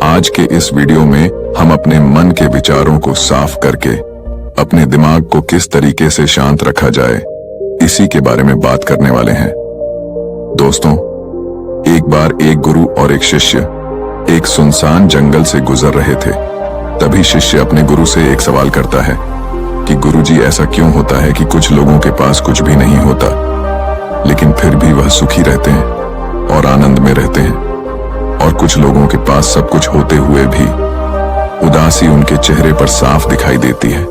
आज के इस वीडियो में हम अपने मन के विचारों को साफ करके अपने दिमाग को किस तरीके से शांत रखा जाए, इसी के बारे में बात करने वाले हैं। दोस्तों, एक बार एक गुरु और एक शिष्य एक सुनसान जंगल से गुजर रहे थे। तभी शिष्य अपने गुरु से एक सवाल करता है कि गुरुजी, ऐसा क्यों होता है कि कुछ लोगों के पास कुछ भी नहीं होता, लेकिन फिर भी वह सुखी रहते हैं और आनंद में रहते हैं, और कुछ लोगों के पास सब कुछ होते हुए भी उदासी उनके चेहरे पर साफ दिखाई देती है।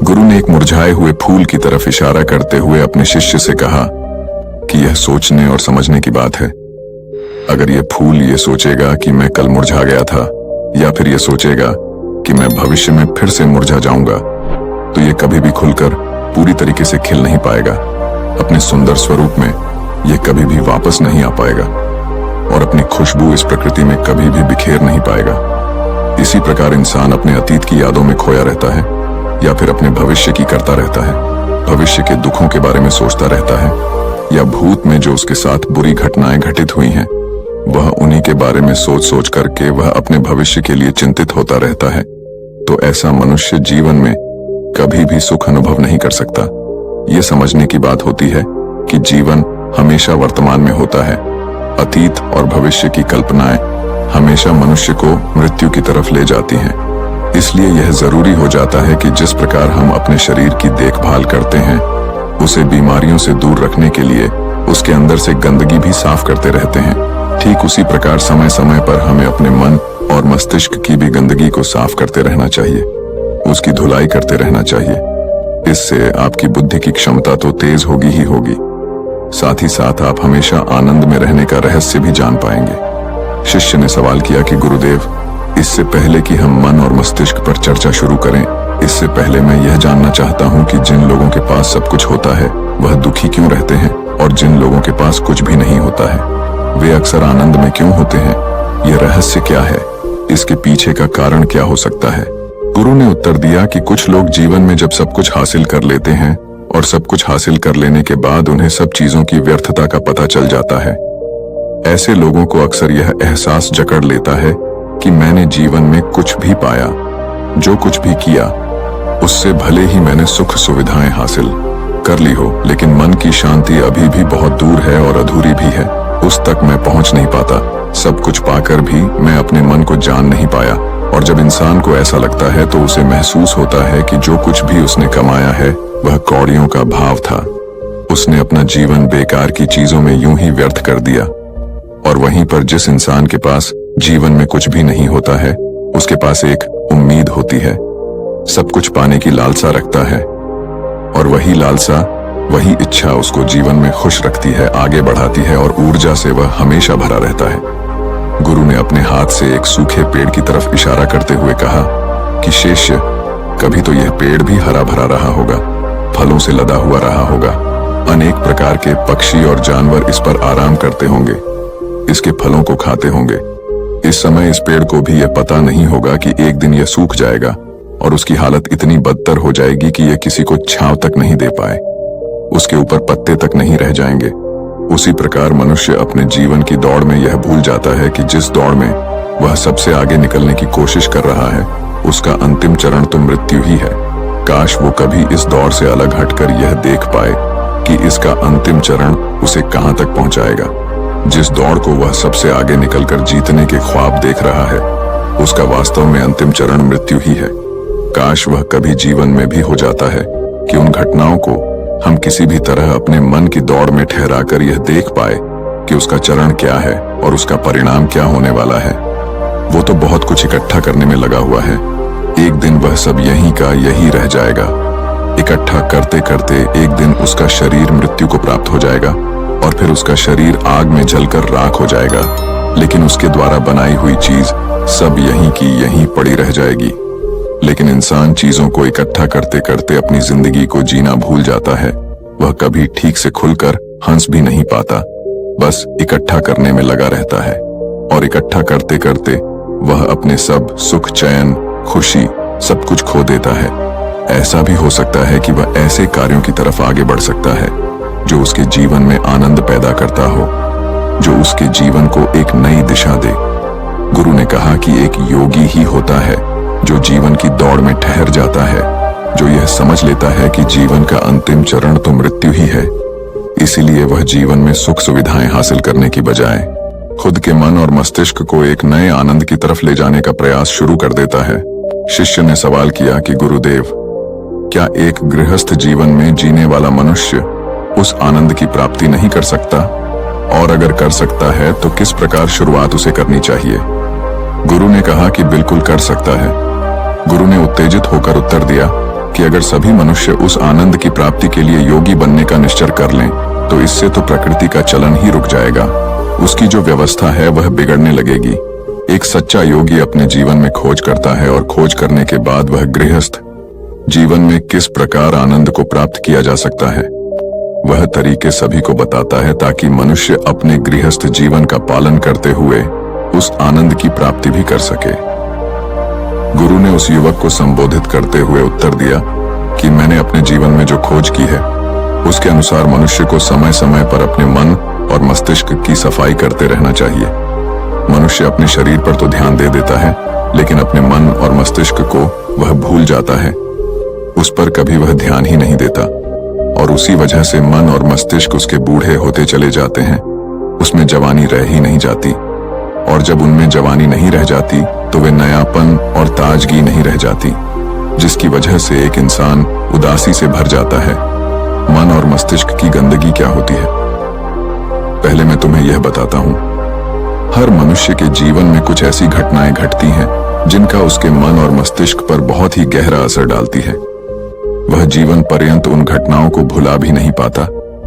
गुरु ने एक मुरझाए हुए फूल की तरफ इशारा करते हुए अपने शिष्य से कहा कि यह सोचने और समझने की बात है। अगर यह फूल ये सोचेगा कि मैं कल मुरझा गया था, या फिर यह सोचेगा कि मैं भविष्य में फिर से मुरझा जाऊंगा, तो यह कभी भी खुलकर पूरी तरीके से खिल नहीं पाएगा। अपने सुंदर स्वरूप में यह कभी भी वापस नहीं आ पाएगा और अपनी खुशबू इस प्रकृति में कभी भी बिखेर नहीं पाएगा। इसी प्रकार इंसान अपने अतीत की यादों में खोया रहता है, या फिर अपने भविष्य की करता रहता है, भविष्य के दुखों के बारे में सोचता रहता है, या भूत में जो उसके साथ बुरी घटनाएं घटित हुई हैं, वह उन्हीं के बारे में सोच सोच करके वह अपने भविष्य के लिए चिंतित होता रहता है। तो ऐसा मनुष्य जीवन में कभी भी सुख अनुभव नहीं कर सकता। यह समझने की बात होती है कि जीवन हमेशा वर्तमान में होता है। अतीत और भविष्य की कल्पनाएं हमेशा मनुष्य को मृत्यु की तरफ ले जाती हैं। इसलिए यह जरूरी हो जाता है कि जिस प्रकार हम अपने शरीर की देखभाल करते हैं, उसे बीमारियों से दूर रखने के लिए उसके अंदर से गंदगी भी साफ करते रहते हैं, ठीक उसी प्रकार समय समय पर हमें अपने मन और मस्तिष्क की भी गंदगी को साफ करते रहना चाहिए, उसकी धुलाई करते रहना चाहिए। इससे आपकी बुद्धि की क्षमता तो तेज होगी ही होगी, साथ ही साथ आप हमेशा आनंद में रहने का रहस्य भी जान पाएंगे। शिष्य ने सवाल किया कि गुरुदेव, इससे पहले कि हम मन और मस्तिष्क पर चर्चा शुरू करें, इससे पहले मैं यह जानना चाहता हूं कि जिन लोगों के पास सब कुछ होता है वह दुखी क्यों रहते हैं, और जिन लोगों के पास कुछ भी नहीं होता है वे अक्सर आनंद में क्यों होते हैं? यह रहस्य क्या है? इसके पीछे का कारण क्या हो सकता है? गुरु ने उत्तर दिया कि कुछ लोग जीवन में जब सब कुछ हासिल कर लेते हैं और सब कुछ हासिल कर लेने के बाद उन्हें सब चीजों की व्यर्थता का पता चल जाता है। ऐसे लोगों को अक्सर यह एहसास जकड़ लेता है कि मैंने जीवन में कुछ भी पाया, जो कुछ भी किया उससे भले ही मैंने सुख सुविधाएं हासिल कर ली हो, लेकिन मन की शांति अभी भी बहुत दूर है और अधूरी भी है, उस तक मैं पहुंच नहीं पाता। सब कुछ पाकर भी मैं अपने मन को जान नहीं पाया। और जब इंसान को ऐसा लगता है तो उसे महसूस होता है कि जो कुछ भी उसने कमाया है वह कौड़ियों का भाव था। उसने अपना जीवन बेकार की चीजों में यूं ही व्यर्थ कर दिया। और वहीं पर जिस इंसान के पास जीवन में कुछ भी नहीं होता है, उसके पास एक उम्मीद होती है, सब कुछ पाने की लालसा रखता है, और वही लालसा, वही इच्छा उसको जीवन में खुश रखती है, आगे बढ़ाती है, और ऊर्जा से वह हमेशा भरा रहता है। गुरु ने अपने हाथ से एक सूखे पेड़ की तरफ इशारा करते हुए कहा कि शिष्य, कभी तो यह पेड़ भी हरा भरा रहा होगा, फलों से लदा हुआ रहा होगा, अनेक प्रकार के पक्षी और जानवर इस पर आराम करते होंगे, इसके फलों को खाते होंगे। इस समय इस पेड़ को भी यह पता नहीं होगा कि एक दिन यह सूख जाएगा और उसकी हालत इतनी बदतर हो जाएगी कि यह किसी को छांव तक नहीं दे पाए, उसके ऊपर पत्ते तक नहीं रह जाएंगे। उसी प्रकार मनुष्य अपने जीवन की दौड़ में यह भूल जाता है कि जिस दौड़ में वह सबसे आगे निकलने की कोशिश कर रहा है, उसका अंतिम चरण तो मृत्यु ही है। काश वो कभी इस दौड़ से अलग हटकर यह देख पाए कि इसका अंतिम चरण उसे कहां तक पहुंचाएगा। जिस दौड़ को वह सबसे आगे निकलकर जीतने के ख्वाब देख रहा है, उसका वास्तव में अंतिम चरण मृत्यु ही है। काश वह कभी जीवन में भी हो जाता है कि उन घटनाओं को हम किसी भी तरह अपने मन की दौड़ में ठहराकर यह देख पाए कि उसका चरण क्या है और उसका परिणाम क्या होने वाला है। वो तो बहुत कुछ इकट्ठा करने में लगा हुआ है, एक दिन वह सब यहीं का यही रह जाएगा। इकट्ठा करते करते एक दिन उसका शरीर मृत्यु को प्राप्त हो जाएगा, और फिर उसका शरीर आग में जलकर राख हो जाएगा, लेकिन उसके द्वारा बनाई हुई चीज सब यहीं की यहीं पड़ी रह जाएगी। लेकिन इंसान चीजों को इकट्ठा करते करते अपनी जिंदगी को जीना भूल जाता है। वह कभी ठीक से खुलकर हंस भी नहीं पाता, बस इकट्ठा करने में लगा रहता है, और इकट्ठा करते करते वह अपने सब सुख, चैन, खुशी सब कुछ खो देता है। ऐसा भी हो सकता है कि वह ऐसे कार्यों की तरफ आगे बढ़ सकता है जो उसके जीवन में आनंद पैदा करता हो, जो उसके जीवन को एक नई दिशा दे, गुरु ने कहा कि एक योगी ही होता है जो जीवन की दौड़ में ठहर जाता है, जो यह समझ लेता है कि जीवन का अंतिम चरण तो मृत्यु ही है। इसीलिए वह जीवन में सुख सुविधाएं हासिल करने की बजाय खुद के मन और मस्तिष्क को एक नए आनंद की तरफ ले जाने का प्रयास शुरू कर देता है। शिष्य ने सवाल किया कि गुरुदेव, क्या एक गृहस्थ जीवन में जीने वाला मनुष्य उस आनंद की प्राप्ति नहीं कर सकता? और अगर कर सकता है तो किस प्रकार शुरुआत उसे करनी चाहिए? गुरु ने कहा कि बिल्कुल कर सकता है। गुरु ने उत्तेजित होकर उत्तर दिया कि अगर सभी मनुष्य उस आनंद की प्राप्ति के लिए योगी बनने का निश्चय कर लें तो इससे तो प्रकृति का चलन ही रुक जाएगा। उसकी जो व्यवस्था है वह बिगड़ने लगेगी। एक सच्चा योगी अपने जीवन में खोज करता है और खोज करने के बाद वह गृहस्थ जीवन में किस प्रकार आनंद को प्राप्त किया जा सकता है वह तरीके सभी को बताता है, ताकि मनुष्य अपने गृहस्थ जीवन का पालन करते हुए उस आनंद की प्राप्ति भी कर सके। गुरु ने उस युवक को संबोधित करते हुए उत्तर दिया कि मैंने अपने जीवन में जो खोज की है उसके अनुसार मनुष्य को समय समय पर अपने मन और मस्तिष्क की सफाई करते रहना चाहिए। मनुष्य अपने शरीर पर तो ध्यान दे देता है, लेकिन अपने मन और मस्तिष्क को वह भूल जाता है। उस पर कभी वह ध्यान ही नहीं देता और उसी वजह से मन और मस्तिष्क उसके बूढ़े होते चले जाते हैं। उसमें जवानी रह ही नहीं जाती, और जब उनमें जवानी नहीं रह जाती तो वे नयापन और ताजगी नहीं रह जाती, जिसकी वजह से एक इंसान उदासी से भर जाता है। मन और मस्तिष्क की गंदगी क्या होती है? पहले मैं तुम्हें यह बताता हूं। हर मनुष्य के जीवन में कुछ ऐसी घटनाएं घटती हैं जिनका उसके मन और मस्तिष्क पर बहुत ही गहरा असर डालती है। वह जीवन पर्यंत उन घटनाओं को भुला भी नहीं पाता,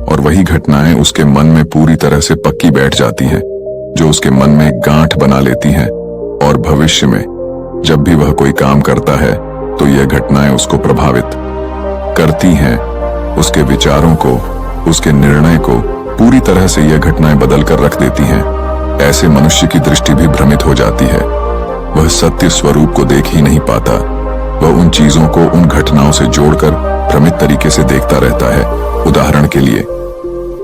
और वही घटनाएं उसके मन में पूरी तरह से पक्की बैठ जाती हैं, जो उसके मन में गांठ बना लेती हैं। और भविष्य में जब भी वह कोई काम करता है तो यह घटनाएं उसको प्रभावित करती हैं। उसके विचारों को, उसके निर्णय को पूरी तरह से यह घटनाएं बदल कर रख देती हैं। ऐसे मनुष्य की दृष्टि भी भ्रमित हो जाती है। वह सत्य स्वरूप को देख ही नहीं पाता। वह उन चीजों को उन घटनाओं से जोड़कर भ्रमित तरीके से देखता रहता है। उदाहरण के लिए,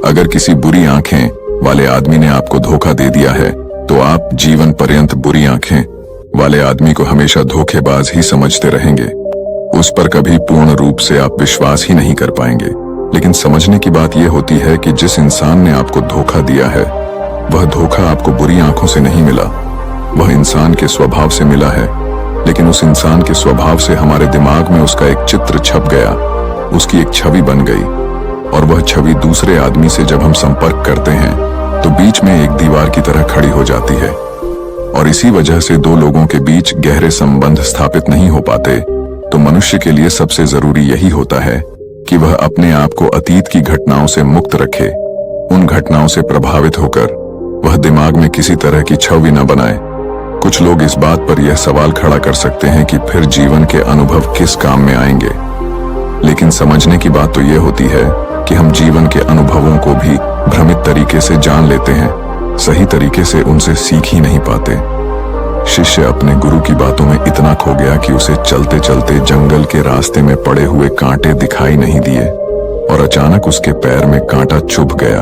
अगर किसी बुरी आंखें वाले आदमी ने आपको धोखा दे दिया है तो आप जीवन पर्यंत बुरी आंखें वाले आदमी को हमेशा धोखेबाज ही समझते रहेंगे। उस पर कभी पूर्ण रूप से आप विश्वास ही नहीं कर पाएंगे। लेकिन समझने की बात यह होती है कि जिस इंसान ने आपको धोखा दिया है वह धोखा आपको बुरी आंखों से नहीं मिला, वह इंसान के स्वभाव से मिला है। लेकिन उस इंसान के स्वभाव से हमारे दिमाग में उसका एक चित्र छप गया, उसकी एक छवि बन गई, और वह छवि दूसरे आदमी से जब हम संपर्क करते हैं तो बीच में एक दीवार की तरह खड़ी हो जाती है, और इसी वजह से दो लोगों के बीच गहरे संबंध स्थापित नहीं हो पाते। तो मनुष्य के लिए सबसे जरूरी यही होता है कि वह अपने आप को अतीत की घटनाओं से मुक्त रखे। उन घटनाओं से प्रभावित होकर वह दिमाग में किसी तरह की छवि न बनाए। कुछ लोग इस बात पर यह सवाल खड़ा कर सकते हैं कि फिर जीवन के अनुभव किस काम में आएंगे, लेकिन समझने की बात तो यह होती है कि हम जीवन के अनुभवों को भी भ्रमित तरीके से जान लेते हैं, सही तरीके से उनसे सीख ही नहीं पाते। शिष्य अपने गुरु की बातों में इतना खो गया कि उसे चलते चलते जंगल के रास्ते में पड़े हुए कांटे दिखाई नहीं दिए, और अचानक उसके पैर में कांटा चुभ गया।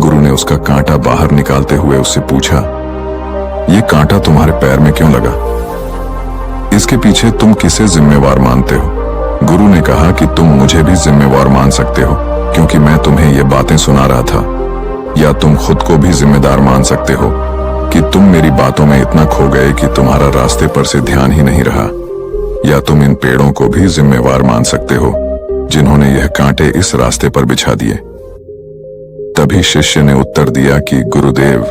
गुरु ने उसका कांटा बाहर निकालते हुए उससे पूछा, ये कांटा तुम्हारे पैर में क्यों लगा? इसके पीछे तुम किसे जिम्मेवार मानते हो? गुरु ने कहा कि तुम मुझे भी जिम्मेवार मान सकते हो, क्योंकि मैं तुम्हें ये बातें सुना रहा था। या तुम खुद को भी जिम्मेदार मान सकते हो कि तुम मेरी बातों में इतना खो गए कि तुम्हारा रास्ते पर से ध्यान ही नहीं रहा। या तुम इन पेड़ों को भी जिम्मेवार मान सकते हो जिन्होंने यह कांटे इस रास्ते पर बिछा दिए। तभी शिष्य ने उत्तर दिया कि गुरुदेव,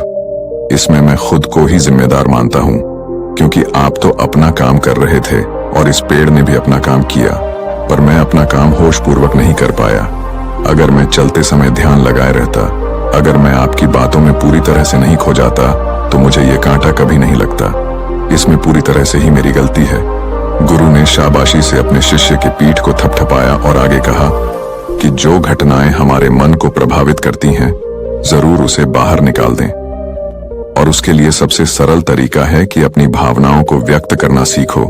इसमें मैं खुद को ही जिम्मेदार मानता हूं, क्योंकि आप तो अपना काम कर रहे थे और इस पेड़ ने भी अपना काम किया, पर मैं अपना काम होशपूर्वक नहीं कर पाया। अगर मैं चलते समय ध्यान लगाए रहता, अगर मैं आपकी बातों में पूरी तरह से नहीं खो जाता, तो मुझे ये कांटा कभी नहीं लगता। इसमें पूरी तरह से ही मेरी गलती है। गुरु ने शाबाशी से अपने शिष्य की पीठ को थपथपाया और आगे कहा कि जो घटनाएं हमारे मन को प्रभावित करती हैं, जरूर उसे बाहर निकाल दें। और उसके लिए सबसे सरल तरीका है कि अपनी भावनाओं को व्यक्त करना सीखो।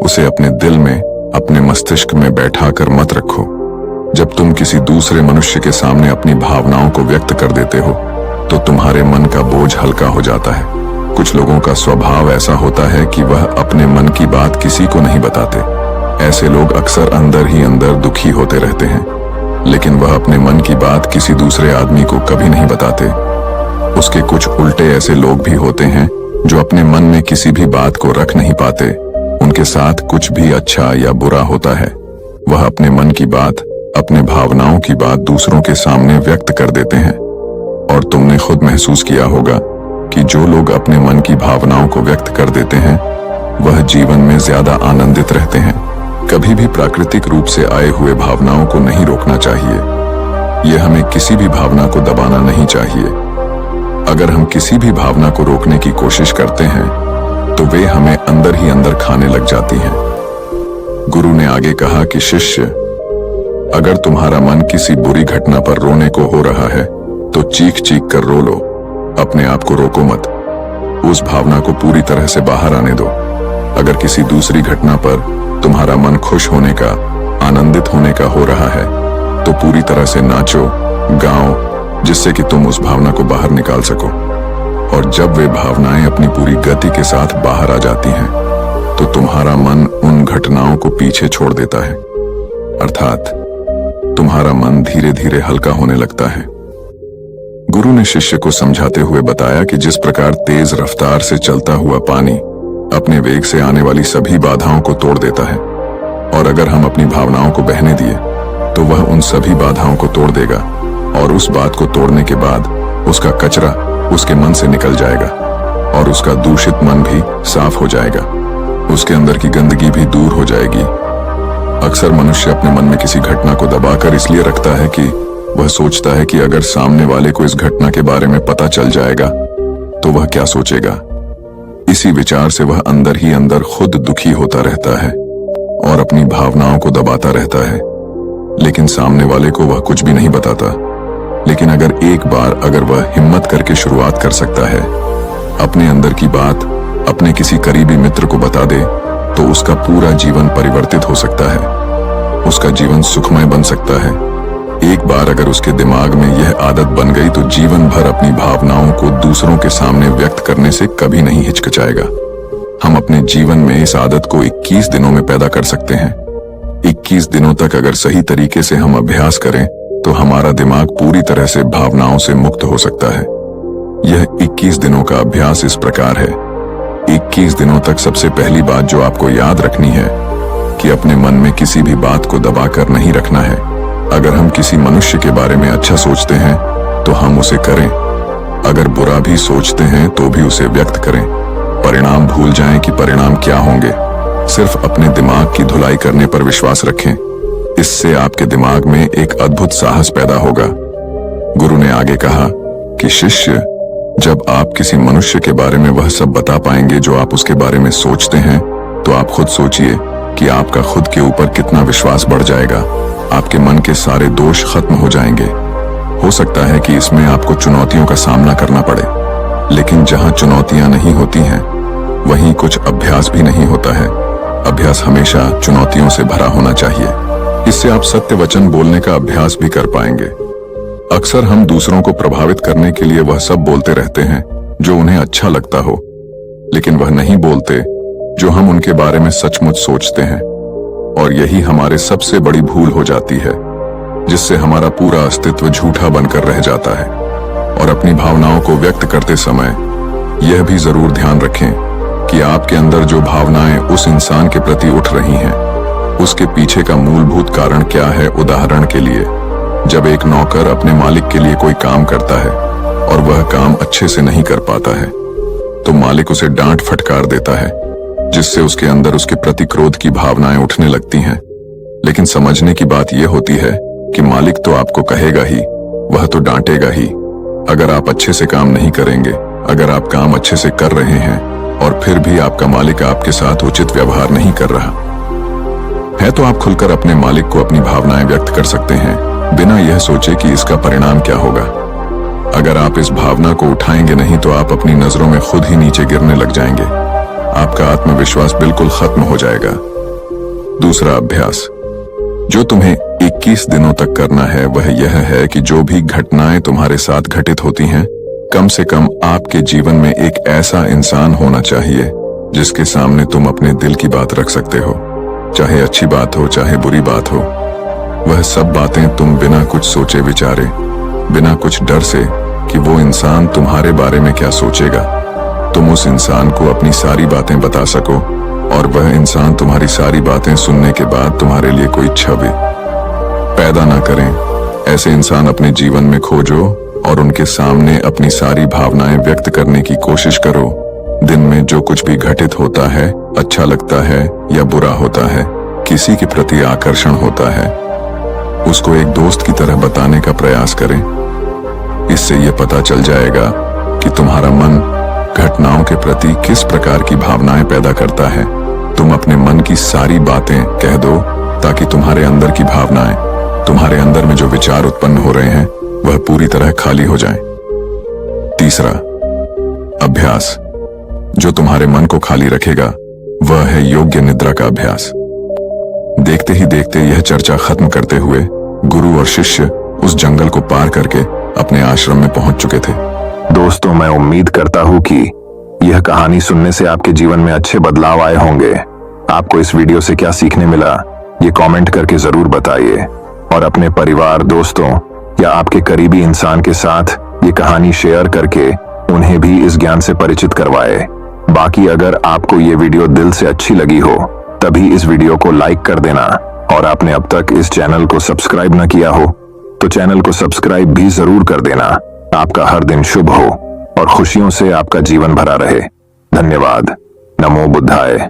उसे अपने दिल में, अपने मस्तिष्क में बैठाकर मत रखो। जब तुम किसी दूसरे मनुष्य के सामने अपनी भावनाओं को व्यक्त कर देते हो तो तुम्हारे मन का बोझ हल्का हो जाता है। कुछ लोगों का स्वभाव ऐसा होता है कि वह अपने मन की बात किसी को नहीं बताते। ऐसे लोग अक्सर अंदर ही अंदर दुखी होते रहते हैं, लेकिन वह अपने मन की बात किसी दूसरे आदमी को कभी नहीं बताते। उसके कुछ उल्टे ऐसे लोग भी होते हैं जो अपने मन में किसी भी बात को रख नहीं पाते। उनके साथ कुछ भी अच्छा या बुरा होता है, वह अपने मन की बात, अपने भावनाओं की बात दूसरों के सामने व्यक्त कर देते हैं। और तुमने खुद महसूस किया होगा कि जो लोग अपने मन की भावनाओं को व्यक्त कर देते हैं वह जीवन में ज्यादा आनंदित रहते हैं। कभी भी प्राकृतिक रूप से आए हुए भावनाओं को नहीं रोकना चाहिए। यह हमें किसी भी भावना को दबाना नहीं चाहिए। अगर हम किसी भी भावना को रोकने की कोशिश करते हैं तो वे हमें अंदर ही अंदर खाने लग जाती हैं। गुरु ने आगे कहा कि शिष्य, अगर तुम्हारा मन किसी बुरी घटना पर रोने को हो रहा है तो चीख चीख कर रो लो, अपने आप को रोको मत। उस भावना को पूरी तरह से बाहर आने दो। अगर किसी दूसरी घटना पर तुम्हारा मन खुश होने का, आनंदित होने का हो रहा है तो पूरी तरह से नाचो, गाओ, जिससे कि तुम उस भावना को बाहर निकाल सको। और जब वे भावनाएं अपनी पूरी गति के साथ बाहर आ जाती हैं तो तुम्हारा मन उन घटनाओं को पीछे छोड़ देता है, अर्थात तुम्हारा मन धीरे धीरे हल्का होने लगता है। गुरु ने शिष्य को समझाते हुए बताया कि जिस प्रकार तेज रफ्तार से चलता हुआ पानी अपने वेग से आने वाली सभी बाधाओं को तोड़ देता है, और अगर हम अपनी भावनाओं को बहने दिए तो वह उन सभी बाधाओं को तोड़ देगा, और उस बात को तोड़ने के बाद उसका कचरा उसके मन से निकल जाएगा और उसका दूषित मन भी साफ हो जाएगा, उसके अंदर की गंदगी भी दूर हो जाएगी। अक्सर मनुष्य अपने मन में किसी घटना को दबाकर इसलिए रखता है कि वह सोचता है कि अगर सामने वाले को इस घटना के बारे में पता चल जाएगा तो वह क्या सोचेगा। इसी विचार से वह अंदर ही अंदर खुद दुखी होता रहता है और अपनी भावनाओं को दबाता रहता है, लेकिन सामने वाले को वह कुछ भी नहीं बताता। लेकिन अगर वह हिम्मत करके शुरुआत कर सकता है, अपने अंदर की बात अपने किसी करीबी मित्र को बता दे, तो उसका पूरा जीवन परिवर्तित हो सकता है, उसका जीवन सुखमय बन सकता है। एक बार अगर उसके दिमाग में यह आदत बन गई तो जीवन भर अपनी भावनाओं को दूसरों के सामने व्यक्त करने से कभी नहीं हिचकिचाएगा। हम अपने जीवन में इस आदत को 21 दिनों में पैदा कर सकते हैं। 21 दिनों तक अगर सही तरीके से हम अभ्यास करें तो हमारा दिमाग पूरी तरह से भावनाओं से मुक्त हो सकता है। यह 21 दिनों का अभ्यास इस प्रकार है। 21 दिनों तक सबसे पहली बात जो आपको याद रखनी है कि अपने मन में किसी भी बात को दबाकर नहीं रखना है। अगर हम किसी मनुष्य के बारे में अच्छा सोचते हैं तो हम उसे करें, अगर बुरा भी सोचते हैं तो भी उसे व्यक्त करें। परिणाम भूल जाएं कि परिणाम क्या होंगे, सिर्फ अपने दिमाग की धुलाई करने पर विश्वास रखें। इससे आपके दिमाग में एक अद्भुत साहस पैदा होगा। गुरु ने आगे कहा कि शिष्य, जब आप किसी मनुष्य के बारे में वह सब बता पाएंगे जो आप उसके बारे में सोचते हैं, तो आप खुद सोचिए कि आपका खुद के ऊपर कितना विश्वास बढ़ जाएगा। आपके मन के सारे दोष खत्म हो जाएंगे। हो सकता है कि इसमें आपको चुनौतियों का सामना करना पड़े, लेकिन जहां चुनौतियां नहीं होती हैं वहीं कुछ अभ्यास भी नहीं होता है। अभ्यास हमेशा चुनौतियों से भरा होना चाहिए। इससे आप सत्य वचन बोलने का अभ्यास भी कर पाएंगे। अक्सर हम दूसरों को प्रभावित करने के लिए वह सब बोलते रहते हैं जो उन्हें अच्छा लगता हो, लेकिन वह नहीं बोलते जो हम उनके बारे में सचमुच सोचते हैं। और यही हमारे सबसे बड़ी भूल हो जाती है, जिससे हमारा पूरा अस्तित्व झूठा बनकर रह जाता है। और अपनी भावनाओं को व्यक्त करते समय यह भी जरूर ध्यान रखें कि आपके अंदर जो भावनाएं उस इंसान के प्रति उठ रही हैं, उसके पीछे का मूलभूत कारण क्या है। उदाहरण के लिए, जब एक नौकर अपने मालिक के लिए कोई काम करता है और वह काम अच्छे से नहीं कर पाता है, तो मालिक उसे डांट फटकार देता है, जिससे उसके अंदर उसके प्रति क्रोध की भावनाएं उठने लगती हैं। लेकिन समझने की बात यह होती है कि मालिक तो आपको कहेगा ही, वह तो डांटेगा ही। अगर आप अच्छे से काम नहीं करेंगे, अगर आप काम अच्छे से कर रहे हैं और फिर भी आपका मालिक आपके साथ उचित व्यवहार नहीं कर रहा है, तो आप खुलकर अपने मालिक को अपनी भावनाएं व्यक्त कर सकते हैं, बिना यह सोचे कि इसका परिणाम क्या होगा। अगर आप इस भावना को उठाएंगे नहीं तो आप अपनी नजरों में खुद ही नीचे गिरने लग जाएंगे। आपका आत्मविश्वास बिल्कुल खत्म हो जाएगा। दूसरा अभ्यास जो तुम्हें 21 दिनों तक करना है वह यह है कि जो भी घटनाएं तुम्हारे साथ घटित होती हैं कम से कम आपके जीवन में एक ऐसा इंसान होना चाहिए जिसके सामने तुम अपने दिल की बात रख सकते हो, चाहे अच्छी बात हो चाहे बुरी बात हो। वह सब बातें तुम बिना कुछ सोचे विचारे, बिना कुछ डर से कि वो इंसान तुम्हारे बारे में क्या सोचेगा, तुम उस इंसान को अपनी सारी बातें बता सको और वह इंसान तुम्हारी सारी बातें सुनने के बाद तुम्हारे लिए कोई छवि पैदा ना करें। ऐसे इंसान अपने जीवन में खोजो और उनके सामने अपनी सारी भावनाएं व्यक्त करने की कोशिश करो। दिन में जो कुछ भी घटित होता है, अच्छा लगता है या बुरा होता है, किसी के प्रति आकर्षण होता है, उसको एक दोस्त की तरह बताने का प्रयास करें। इससे यह पता चल जाएगा कि तुम्हारा मन घटनाओं के प्रति किस प्रकार की भावनाएं पैदा करता है। तुम अपने मन की सारी बातें कह दो ताकि तुम्हारे अंदर की भावनाएं, तुम्हारे अंदर में जो विचार उत्पन्न हो रहे हैं वह पूरी तरह खाली हो जाएं। तीसरा अभ्यास जो तुम्हारे मन को खाली रखेगा वह है योग्य निद्रा का अभ्यास। देखते ही देखते यह चर्चा खत्म करते हुए गुरु और शिष्य उस जंगल को पार करके अपने आश्रम में पहुंच चुके थे। दोस्तों, मैं उम्मीद करता हूं कि यह कहानी सुनने से आपके जीवन में अच्छे बदलाव आए होंगे। आपको इस वीडियो से क्या सीखने मिला, ये कमेंट करके जरूर बताइए और अपने परिवार, दोस्तों या आपके करीबी इंसान के साथ ये कहानी शेयर करके उन्हें भी इस ज्ञान से परिचित करवाए। बाकी अगर आपको ये वीडियो दिल से अच्छी लगी हो तभी इस वीडियो को लाइक कर देना और आपने अब तक इस चैनल को सब्सक्राइब न किया हो तो चैनल को सब्सक्राइब भी जरूर कर देना। आपका हर दिन शुभ हो और खुशियों से आपका जीवन भरा रहे। धन्यवाद। नमो बुद्धाय।